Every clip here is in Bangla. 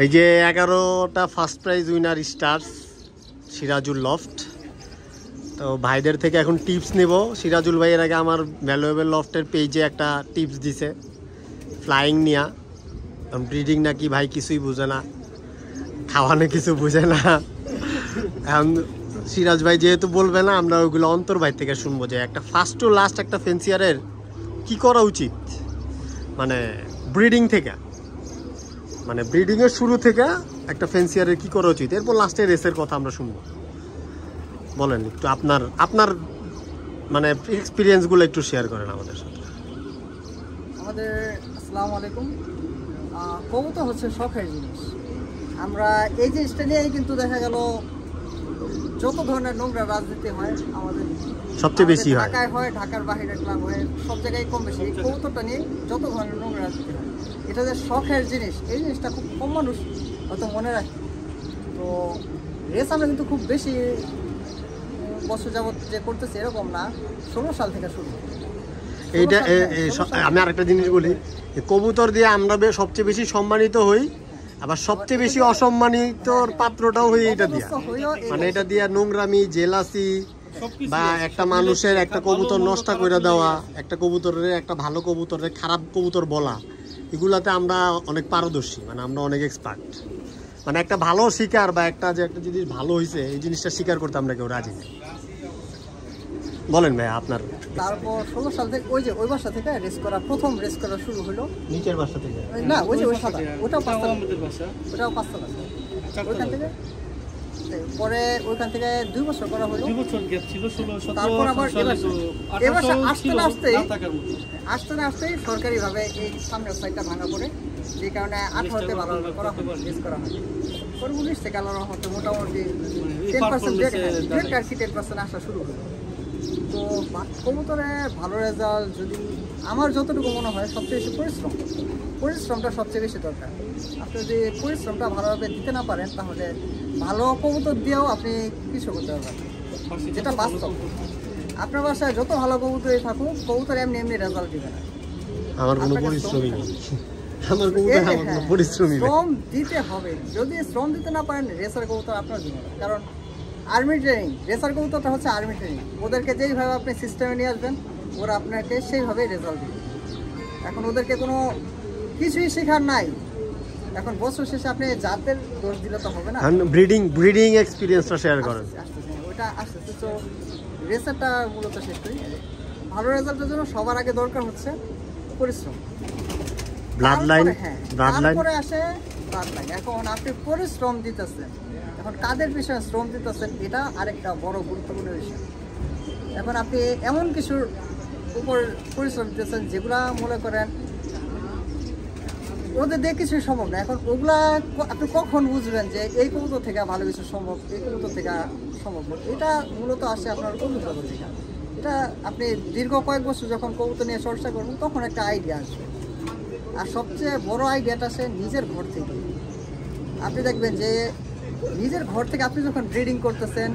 এই যে 11টা first prize winner stars Sirajul লফট। তো ভাইদের থেকে এখন টিপস নিব। সিরাজুল ভাই এর আগে আমার ভ্যালুয়েবল লফটের পেজে একটা টিপস দিছে ফ্লাইং নিয়া। ব্রিডিং নাকি ভাই কিছুই বুঝে না, খাওয়ানো কিছু বুঝে না। এখন সিরাজ ভাই যেহেতু বলবে না, আমরা ওইগুলো অন্তর ভাই থেকে শুনবো যে একটা ফার্স্ট টু লাস্ট একটা ফেন্সিয়ারের কি করা উচিত, মানে ব্রিডিং থেকে, মানে ব্রিডিংয়ের শুরু থেকে একটা ফেন্সিয়ারের কি করা উচিত, এরপর লাস্টে রেসের কথা আমরা শুনবো। বলেন একটু আপনার মানে এক্সপিরিয়েন্সগুলো একটু শেয়ার করেন আমাদের সাথে। আমাদের আসসালামু আলাইকুম। কবুতর হচ্ছে শখের জিনিস। আমরা এই জিনিসটা নিয়েই কিন্তু দেখা গেল যত ধরনের নোংরা রাজনীতি হয় আমাদের সবচেয়ে বেশি হয় ঢাকায় হয়, ঢাকার বাইরে ক্লাব হয়, সব জায়গায় কম বেশি এই কবুতরটা নিয়ে যত ধরনের নোংরা রাজনীতি হয়। এটা যে শখের জিনিস, এই জিনিসটা খুব কম মানুষ হয়তো মনে রাখে। তো রেস আমরা কিন্তু খুব বেশি বছর যাবত যে করতেছি এরকম না, 16 সাল থেকে শুরু। এইটা আমি আরেকটা জিনিস বলি, কবুতর দিয়ে আমরা সবচেয়ে বেশি সম্মানিত হই, আবার সবচেয়ে বেশি অসম্মানিত পাত্রটাও হই এটা দিয়ে। মানে এটা দিয়ে নোংরামি, জেলাসি বা একটা মানুষের একটা কবুতর নষ্ট করে দেওয়া, একটা কবুতরের একটা ভালো কবুতরের খারাপ কবুতর বলা, এগুলাতে আমরা অনেক পারদর্শী, মানে আমরা অনেক এক্সপার্ট। মানে একটা ভালো শিকার বা একটা যে একটা জিনিস ভালো হয়েছে এই জিনিসটা স্বীকার করতে আমরা কেউ রাজি নেই। বলেন ভাই আপনার। তারপর 16 সাল থেকে ওই বাসা থেকে রেস করা, প্রথম রেস করা শুরু হলো। নিচের বাসা থেকে না, ওই সাদা, ওটাও 5টা বাসা, ওইখান থেকে পরে ওইখান থেকে 2 বছর করা হলো। 2 বছর গ্যাপ ছিল। তারপর আবার এবার আসতে আসতেই সরকারিভাবে এই সামনের সাইডটা ভাঙা পড়ে, যে কারণে 18তে ভালোভাবে করা হয়, রেস করা হয়। পরে 19 থেকে আল্লাহর রহমতে মোটামুটি 10% আসা শুরু হলো। তো কবুতরে ভালো রেজাল্ট যদি আমার যতটুকু মনে হয়, সবচেয়ে বেশি পরিশ্রমটা সবচেয়ে বেশি দরকার। আপনি যদি পরিশ্রমটা ভালোভাবে দিতে না পারেন, তাহলে ভালো কবুতর দিয়েও আপনি কিছু করতে পারবেন, যেটা বাস্তব। আপনার বাসায় যত ভালো কবুতরই থাকুক, কবুতর এমনি রেজাল্ট দিবে না। আমার কোনো পরিশ্রমই নেই, আমার কবুতর আমার কোনো পরিশ্রমই নেই। শ্রম দিতে হবে। যদি শ্রম দিতে না পারেন, রেসার কবুতর আপনার জন্য। কারণ আর্মি ট্রেনিং, রেসার কবুতরটা হচ্ছে আর্মি ট্রেনিং। ওদেরকে যেইভাবে আপনি সিস্টেমে নিয়ে আসবেন, ওরা আপনাকে সেইভাবেই রেজাল্ট দেবে। এখন ওদেরকে কোনো কিছুই শেখার নাই। এখন বছর শেষে আপনি জাতের দোষ দিলে তো হবে না। ব্রিডিং এক্সপিরিয়েন্সটা শেয়ার করেন। ওইটা আসতেছে। তো রেসারটা মূলত শেষ করি। ভালো রেজাল্টের জন্য সবার আগে দরকার হচ্ছে পরিশ্রম, ব্লাড লাইন। তারপরে আসে ব্লাড লাইন। এখন আপনি পরিশ্রম দিতেছেন, এখন কাদের বিষয়ে শ্রম দিতেছেন, এটা আরেকটা বড় গুরুত্বপূর্ণ বিষয়। এখন আপনি এমন কিছুর উপর পরিশ্রম দিতেছেন যেগুলা মনে করেন ওদের দিয়ে কিছুই সম্ভব না। এখন ওগুলা আপনি কখন বুঝবেন যে এই কবুতর থেকে ভালো কিছু সম্ভব, এই কবুতর থেকে সম্ভব? এটা মূলত আসে আপনার অভিজ্ঞতা থেকে। এটা আপনি দীর্ঘ কয়েক বছর যখন কবুতর নিয়ে চর্চা করবেন, তখন একটা আইডিয়া আসবে। আর সবচেয়ে বড় আইডিয়াটা আসে নিজের ঘর থেকে। আপনি দেখবেন যে নিজের ঘর থেকে আপনি যখন ব্রিডিং করতেছেন,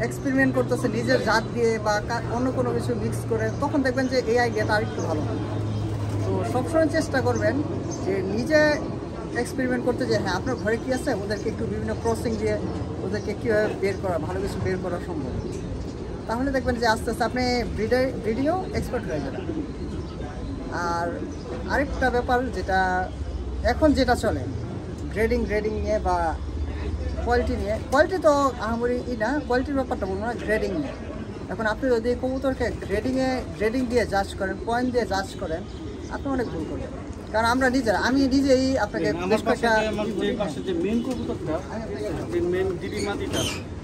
এক্সপেরিমেন্ট করতেছেন নিজের জাত দিয়ে বা অন্য কোনো কিছু মিক্স করে, তখন দেখবেন যে এই আইডিয়াটা আরেকটু ভালো হয়। তো সবসময় চেষ্টা করবেন যে নিজে এক্সপেরিমেন্ট করতে, যে হ্যাঁ আপনার ঘরে কী আছে, ওদেরকে একটু বিভিন্ন ক্রসিং দিয়ে ওদেরকে কীভাবে বের করা, ভালো কিছু বের করা সম্ভব। তাহলে দেখবেন যে আস্তে আস্তে আপনি ব্রিডিংয়েও এক্সপার্ট হয়ে যাবেন। আর আরেকটা ব্যাপার যেটা এখন যেটা চলে, গ্রেডিং নিয়ে বা কোয়ালিটি নিয়ে। কোয়ালিটি তো আহামরি না, কোয়ালিটির ব্যাপারটা বলবো না, গ্রেডিং নিয়ে। এখন আপনি যদি কবুতরকে গ্রেডিং দিয়ে জাজ করেন, পয়েন্ট দিয়ে জাজ করেন, আপনি অনেক ভুল করবেন। কারণ আমরা আমি নিজেই আপনাকে মেন কবুতরটা, যে মেন ডিবি মাটিটা,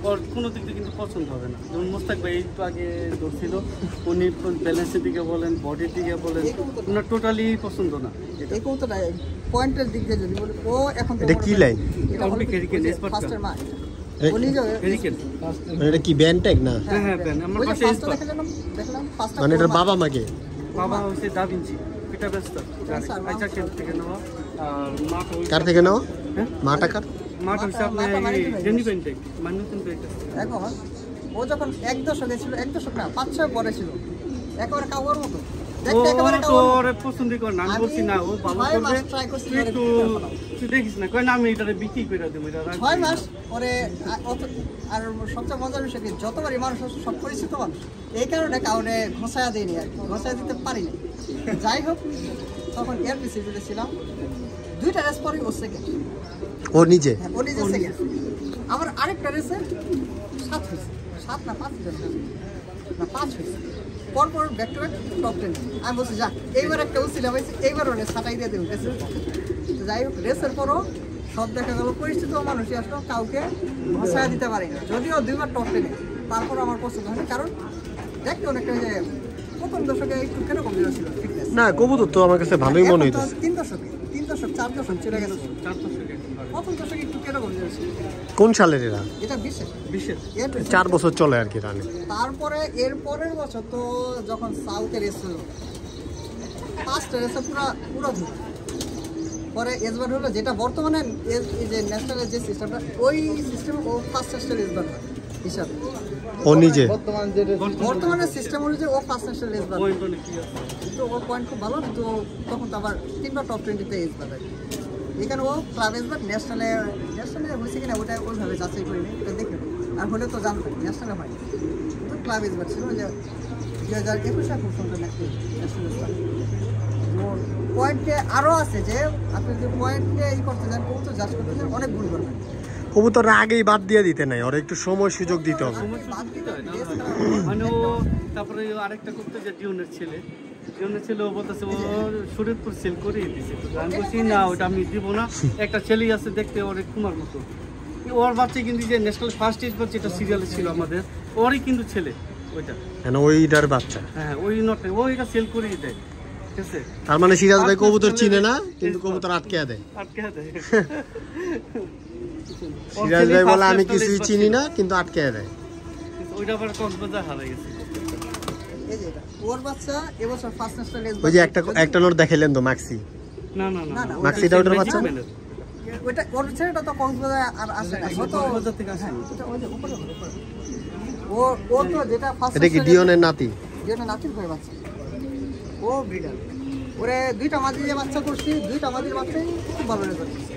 ওর কোনো দিক দিয়ে কিন্তু পছন্দ হবে না। যেমন মোস্তাক ভাই একটু আগে ধরছিল, উনি ব্যালেন্সের দিকে বলেন, বডির দিকে বলেন, ওনার টোটালি পছন্দ না। এই কবুতরটা পয়েন্টের দিক দিয়ে যদি বলি, ও এখন এটা কি লাইন? এটা হলো ফার্স্টের মা। এটা কি ব্যান্টেক না? হ্যাঁ ব্যান। আমার পাশে দেখলাম মানে এটা বাবা মাকে, বাবা হচ্ছে দা ভিঞ্চি, পিটা বেস্তা আইসা কেন থেকে নেওয়া। আর মাটা কার থেকে নেওয়া? মাটা কার? মাটা হচ্ছে আপনার জেনি বেন্টেক, মান্যতন বেন্টেক। এখন ও যখন 1 দশকে ছিল, 1 দশক না 5-6 পরে ছিল, একেবারে কাউয়ার মতো। দেখতে একেবারে তো ওর পছন্দ করে না, আমি বলছি না ও ভালো 6 মাস করবে, ট্রাই করছি তুই ওরে একটু বিক্রি করে ফেলাম। তুই দেখিস না, কয় না আমি এটা বিক্রি করে দেবো, এটা রাখবি। 6 মাস পরে আর সবচেয়ে মজার বিষয় কি যতবারই মানুষ আসে সব পরিচিত মানুষ, এই কারণে কাউরে ঘষায়া দিইনি আর ঘষায়া দিতে পারিনি। যাই হোক তখন এয়ারপিসি ছিলাম, 2টা রেস পরে ও সেকেন্ড, ও নিজে ও নিজে সেকেন্ড। আবার আরেকটা রেসে 7 হয়েছে, 7 না 5 হয়েছে, না 5 হয়েছে, পরপর ব্যাক টু ব্যাক টপ 10। আমি বলছি যাক এইবার একটা উচিলা পাইছি, এইবার ওনে ছাটাই দিয়ে দেবো রেসের পর। তো যাই হোক রেসের পরও সব দেখা গেল পরিচিত মানুষই আসলো, কাউকে ঘষায় দিতে পারিনি, যদিও 2বার টপ 10, তারপর আমার পছন্দ হয়নি, কারণ দেখতে অনেকটা যে প্রথম দশকে একটু কিরকম ছিল ফিটনেস। না কবুতর তো আমার কাছে ভালোই মনে হইতো। 3 দশকে 3 দশক 4 দশক চলে গেছে, 400 টাকা প্রথম দশকে একটু কিরকম ছিল, কোন সালের এরা? এটা বিশেষ। বিশেষ 4 বছর চলে আর কি রানে। তারপরে এর পরের বছর তো যখন সাউথে রেস হলো, 5টা রেসে পুরো ধুলো, পরে এসবার হলো যেটা বর্তমানে এই যে ন্যাশনালের যে সিস্টেমটা, ওই সিস্টেম ও ফার্স্ট ন্যাশনাল এসবার হিসাবে ও নিজে বর্তমানে সিস্টেম অনুযায়ী ও ফার্স্ট ন্যাশনাল এসবার, পয়েন্ট অনেক কি আছে, কিন্তু ওর পয়েন্ট খুব ভালো, কিন্তু তখন তো আবার 3বার টপ 20-তে এসবার হয়। এখানে ও ক্লাব এসবার ন্যাশনালে হয়েছে কিনা ওটা ওইভাবে যাচাই করিনি, ওটা দেখে আর হলে তো জানতো ন্যাশনালে হয়নি, তো ক্লাব এসবার ছিল যে 2021 খুব সুন্দর ন্যাশনাল এসবার। পয়েন্টে আরও আছে যে আপনি যদি পয়েন্টে করতে চান, কবুতর জাজ করতে চান, অনেক ভুল করবেন। কবুতর আগেই বাদ দিয়ে দিতে নাই, ওর একটু সময় সুযোগ দিতে হবে। বাদ দিতে হয় না, মানে ও তারপরে আরেকটা করতে যে ডিওনের ছেলে ও বলতেছে ও শরীরপুর সেল করে দিয়েছে, তো আমি বলছি না ওটা আমি দিব না, একটা ছেলেই আছে দেখতে ওর কুমার মতো, ওর বাচ্চা কিন্তু যে ন্যাশনাল ফার্স্ট স্টেজ বা যেটা সিরিয়ালে ছিল আমাদের, ওরই কিন্তু ছেলে ওইটা, কেন ওইটার বাচ্চা। হ্যাঁ ওই নটে ও এটা সেল করেই দেয়, ঠিক আছে। তার মানে সিরাজ ভাই কবুতর চিনে না, কিন্তু কবুতর আটকে দেয়। আটকে দেয় সিরাজ ভাই বলে আমি কিছুই চিনি না, কিন্তু আটকে দেয়। ওইটা আবার কক্সবাজার হারা গেছে। এই যে এটা ওর বাচ্চা এবছর ফার্স্ট ন্যাশনাল এসবার, ওই যে একটা নোট দেখাইলেন তো মাক্সি, না না না না, মাক্সিটা ওটার বাচ্চা। ওইটা ওর ছেলেটা তো কক্সবাজার আর আসে না, ও তো কক্সবাজার থেকে আসে না। ওটা ওই যে উপরে ও তো যেটা ফার্স্ট এটা কি ডিওনের নাতি? যেটা নাতির হয়ে বাচ্চা, ও ব্রিডার, ওরে 2টা মাঝি যে বাচ্চা করছি, 2টা মাঝির বাচ্চাই খুব ভালো রেজাল্ট করছে,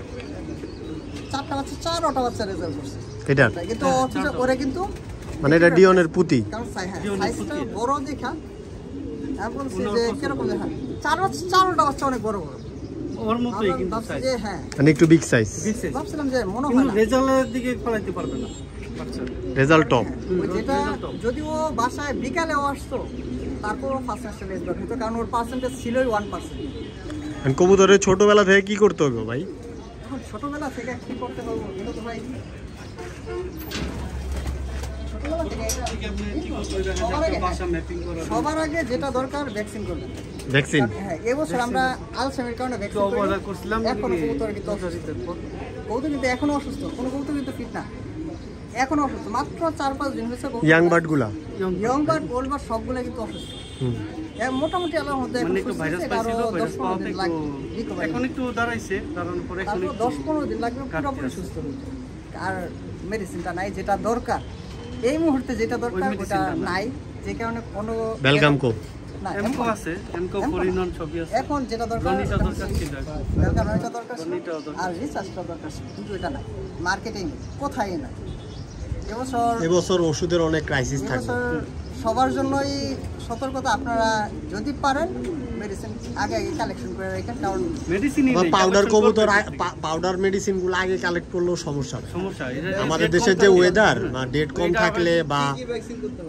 4টা বাচ্চা 4টা বাচ্চা রেজাল্ট করছে এটা কিন্তু ওরে কিন্তু মানে এটা ডিওনের পুতি। কারণ সাইজটা বড় দেখা আমি বলছি যে কিরকম দেখা 4টা বাচ্চা অনেক বড় বড়, ওর মতোই কিন্তু ভাবছি size। যে হ্যাঁ, মানে একটু বিগ সাইজ, ভাবছিলাম যে মনে হয় কিন্তু না রেজাল্টের দিকে ফলাইতে পারবে না বাচ্চা। Result top. ওই যেটা যদি ও বাসায় বিকালেও আসতো তারপরও ফার্স্ট ন্যাশনাল এসবার হতো, কারণ ওর পার্সেন্টেজ ছিলই 1%। কবুতরের ছোটবেলা থেকে কি করতে হবে ভাই? এখন ছোটবেলা থেকে কি করতে হবে এটা তো ভাই ছোটবেলা থেকে সবার আগে যেটা দরকার ভ্যাকসিন করবেন। ভ্যাকসিন, হ্যাঁ এবছর আমরা আলসামের কারণে ভ্যাকসিন করছিলাম, এখনো কবুতর কিন্তু অসুস্থ, কবুতর কিন্তু এখনো অসুস্থ, কোনো কবুতর কিন্তু ফিট না, এখনো অসুস্থ, মাত্র 4-5 দিন হয়েছে। ইয়াং বার্ড গুলা, ইয়ং বার্ড ওল্ড বার্ড সবগুলো কিন্তু অসুস্থ, মোটামুটি আল্লাহর মধ্যে এখন মানে একটু সুস্থ ভাইরাস আছে, আরো পাইছিল, ভাইরাস 10-15 পাওয়াতে দিন একটু লাগবে recovery। এখন একটু দাঁড়াইছে, দাঁড়ানোর পরে এখন তারপর একটু 10-15 দিন লাগবে পুরোপুরি সুস্থ হতে, আর মেডিসিনটা নাই যেটা দরকার এই মুহূর্তে, যেটা দরকার ওটা নাই, যে কারণে কোনো বেলগামকো না এমকো আছে, এমকো পরিণন ছবি আছে, এখন যেটা দরকার রনিটা দরকার ছিল, রনিটা দরকার ছিল, রনিটাও দরকার। আর রিসার্চটা দরকার ছিল, কিন্তু এটা নাই, মার্কেটিং কোথায় নাই। এবছর ওষুধের অনেক ক্রাইসিস থাকবে। সবার জন্যই সতর্কতা, আপনারা যদি পারেন মেডিসিন আগে কালেকশন করে রাখেন, কারণ মেডিসিনই নেই, পাউডার collection কবুতর করতে পাউডার মেডিসিন গুলো আগে কালেক্ট করলেও সমস্যা হবে। সমস্যা। আমাদের দেশের যে ওয়েদার বা ডেট কম থাকলে বা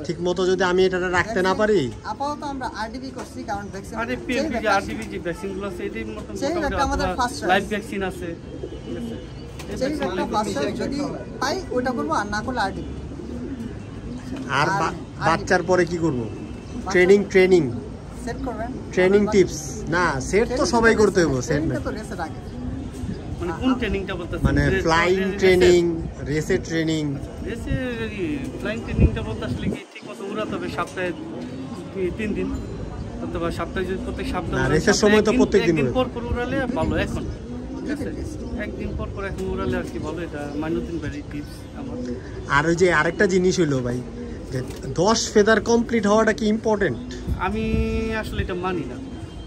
ঠিক মতো যদি আমি এটা রাখতে না পারি। আপাতত আমরা আরডিবি করছি, কারণ ভ্যাকসিন আরে পিএমপি যে আরডিবি যে ভ্যাকসিনগুলো আছে এটাই একটা আমাদের ফার্স্ট লাইভ ভ্যাকসিন আছে, সেই একটা ফার্স্ট যদি পাই ওটা করব, আর না করলে আরডিবি। আর বাচ্চার পরে কি করব? ট্রেনিং সেট করবেন, ট্রেনিং টিপস না, সেট তো সবাই করতে হবে, সেট না তো রেসের আগে, মানে কোন ট্রেনিংটা বলতেছেন? মানে ফ্লাইং ট্রেনিং, রেসের ট্রেনিং। ফ্লাইং ট্রেনিংটা বলতে আসলে কি ঠিক মতো উড়াতে হবে সপ্তাহে 3 দিন, অথবা সপ্তাহে যদি প্রত্যেক সপ্তাহে না, রেসের সময় তো প্রত্যেক দিন পর পর উড়ালে ভালো। এখন একদিন পর পর এখন উড়ালে আর কি ভালো, এটা মাইনুদ্দিন ভাই টিপস আমার। আর ওই যে আরেকটা জিনিস হলো ভাই, 10 ফেদার কমপ্লিট হওয়াটা কি ইম্পর্টেন্ট? আমি আসলে এটা মানি না।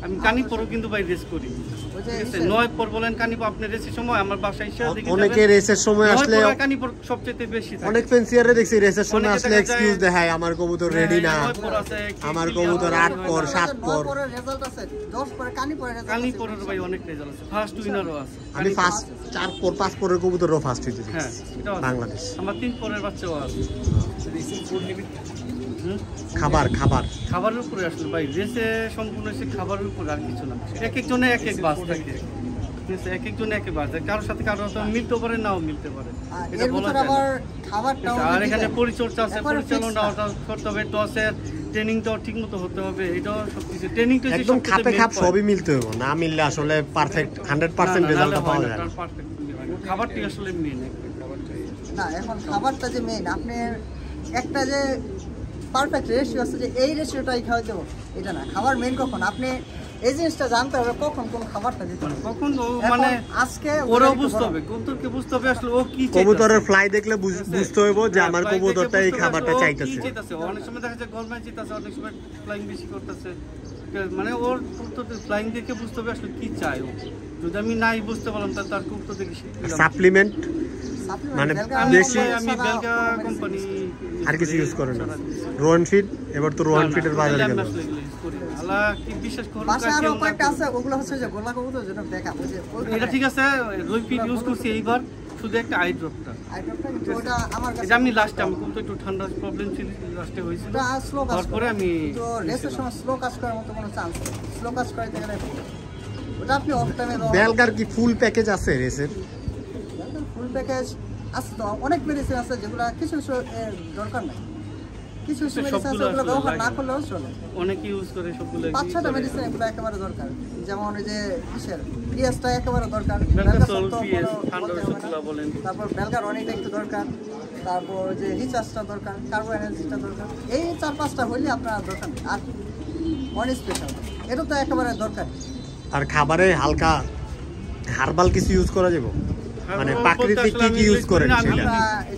আমি কানি পরও কিন্তু ভাই রেস করি। ওই যে ঠিক আছে, 9 পর বলেন কানি পর আপনি রেসের সময় আমার বাসায় এসে দেখে অনেকে রেসের সময় আসলে কানি পর সবচেয়ে বেশি থাকে। অনেক ফেন্সিয়ারে দেখছি রেসের সময় অনেকে আসলে দেখা যায়- এক্সকিউজ দেখায় আমার কবুতর রেডি না, 9 পর আছে, আমার কি কবুতর হয় 8 না। পর 7 পর। 9 পরের রেজাল্ট আছে, 10 পরে কানি পরে রেজাল্ট কানি আছে। পরের ভাই অনেক রেজাল্ট আছে, ফার্স্ট উইনারও আছে। আমি ফার্স্ট 4 পর 5 পরের কবুতরও ফার্স্ট হইতে হ্যাঁ দেখছি এটাও আছে। বাংলাদেশ। আমার 3 পরের বাচ্চাও আছে। হুম? খাবার খাবারের উপরে আসলে ভাই রেসে সম্পূর্ণ সে খাবারের উপরে আর কিছু না। এক একজনে এক এক বাস থাকে, ঠিক আছে, এক একজনে এক এক বাস থাকে, কারোর সাথে কারোর সাথে মিলতে পারে নাও মিলতে পারে, আর এটা এর বলা ভিতর যায় না। আবার খাবারটাও আর এখানে দিবেন। পরিচর্যা আছে, একবারে পরিচালনা fixed না। করতে হবে, টসের ট্রেনিংটাও ঠিক মতো হতে হবে, এটাও সবকিছু ট্রেনিংটা একদম খাপে খাপ সবই মিলতে হবে, না মিললে আসলে পারফেক্ট 100% রেজাল্ট পাওয়া যায় না। খাবারটি আসলে মেন। না, এখন খাবারটা যে মেইন, আপনি একটা যে পারফেক্ট রেশিও আছে যে এই রেশিওটাই খাওয়া দেবো এটা না, খাবার মেইন কখন আপনি এই জিনিসটা জানতে হবে কখন কোন খাবারটা দিতে হবে। কখন ও এখন মানে আজকে ওরাও বুঝতে হবে, কবুতরকে বুঝতে হবে আসলে ও কি চাইতাছে। কবুতরের ফ্লাই দেখলে বুঝতে হইব যে হ্যাঁ, আমার flying দেখে কবুতরটা এই বুঝতে হবে খাবারটা ও কি চাইতেছে। চাইতাছে। অনেক সময় দেখা যায় গরমায় চাইতাছে, অনেক সময় ফ্লাইং বেশি করতেছে, মানে ওর কবুতর ফ্লাইং দেখে বুঝতে হবে আসলে কি চায় ও। যদি আমি নাই বুঝতে পারলাম তাহলে তার কবুতর দেখে শিখলাম। সাপ্লিমেন্ট মানে আমি বেশি আমি বেলগা কোম্পানি আর কিছু ইউজ করে না। রোয়ান ফিড, এবার তো রোয়ান ফিডের বাজারে গেল। আল্লাহ কি বিশ্বাস করুন, বাসায় আরো কয়েকটা আছে, ওগুলো হচ্ছে যে গোলা কবুতর যেটা দেখা বুঝে এটা ঠিক আছে। রুই ফিড ইউজ করছি এইবার, শুধু একটা আই ড্রপটা। আইটেমটা কিন্তু ওটা আমার কাছে এটা আমি লাস্টে আমি কিন্তু একটু ঠান্ডা প্রবলেম ছিল, লাস্টে হয়েছিল, ওটা স্লো কাজ তারপরে আমি তো রেসের সময় স্লো কাজ করার মতো কোনো চান্স নেই, স্লো কাজ করাইতে গেলে ওটা আপনি অফ টাইমে বেলগার কি ফুল প্যাকেজ আছে রেসের? ফুল প্যাকেজ আছে তো, অনেক মেডিসিন আছে যেগুলো কিছু কিছু দরকার নাই, কিছু কিছু মেডিসিন আছে সবগুলো ওগুলো আসলে ব্যবহার না লাগে না। করলেও চলে। অনেকে ইউজ করে সবগুলো। 5-6টা মেডিসিন এগুলো একেবারে দরকার, যেমন ওই যে কিসের পিএসটা একেবারে দরকার, বেলগাসল, বেলগাসল তো পিএস, কোনো ঠান্ডা বলতে হবে না। ওষুধগুলো বলেন। তারপর বেলগার অনেকটা একটু দরকার, তারপর যে রিচার্জটা দরকার, কার্বো এনার্জিটা দরকার, এই 4-5টা হইলে আপনার দরকার নেই। আর অন স্পেশাল এটা তো একেবারে দরকার। আর খাবারে হালকা হার্বাল কিছু ইউজ করা যাবে, মানে প্রাকৃতিক কি কি ইউজ করেন সেটা?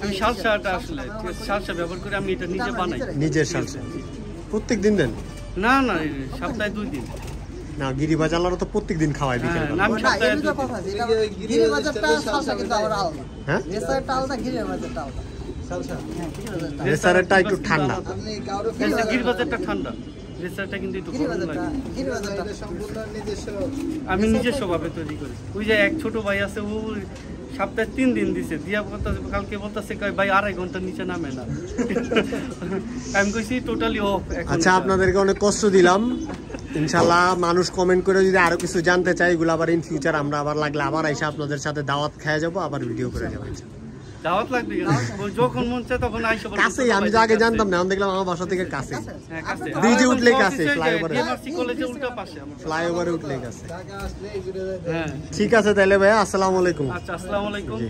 আমি সালসাটা আসলে সালসা ব্যবহার করে আমি এটা নিজে বানাই। নিজের সালসা প্রত্যেক দিন দেন? না না, সপ্তাহে 2 দিন। না, গিরিবাজ আলারা তো প্রত্যেক দিন খাওয়াই বিকেল হ্যাঁ, আমি না, সপ্তাহে এই দুটো 2 দিন। কথা, যেটা গিরিবাজারটা সালসা কিন্তু আবার আলাদা, হ্যাঁ রেসারটা আলাদা, গিরিবাজারটা আলাদা। হ্যাঁ, গিরিবাজারটা রেসারেরটা একটু ঠান্ডা। গিরিবাজারটা ঠান্ডা, রেসারটা কিন্তু একটু গরম লাগে। গিরিবাজারটা আমি নিজস্ব ভাবে তৈরি করি। ওই যে এক ছোট ভাই আছে, ও সপ্তাহে 3 দিন দিছে, দিয়া বলতেছে কালকে বলতেছে কয় ভাই 2.5 ঘন্টার নিচে নামে না। আমি কইছি টোটালি অফ। আচ্ছা, আপনাদেরকে অনেক কষ্ট দিলাম। ইনশাল্লাহ মানুষ কমেন্ট করে যদি আরো কিছু জানতে চাই, এগুলো আবার ইন ফিউচার আমরা আবার লাগলে আবার এসে আপনাদের সাথে দাওয়াত খেয়ে যাবো, আবার ভিডিও করে যাবো। দাওয়াত লাগবে কেন? যখন মন চায় তখন আইসা বলবো। কাছেই, আমি তো আগে জানতাম না, আমি দেখলাম আমার বাসা থেকে কাছে, হ্যাঁ, কাছে। ব্রিজে আমার উঠলেই অফিসে কাছে, যে ফ্লাইওভারে। DMRC কলেজে উল্টা পাশে আমার। ফ্লাইওভারে উঠলেই কাছে। হ্যাঁ, ঠিক আছে তাহলে ভাইয়া, আসসালামু আলাইকুম। আচ্ছা, আসসালামু আলাইকুম। জি।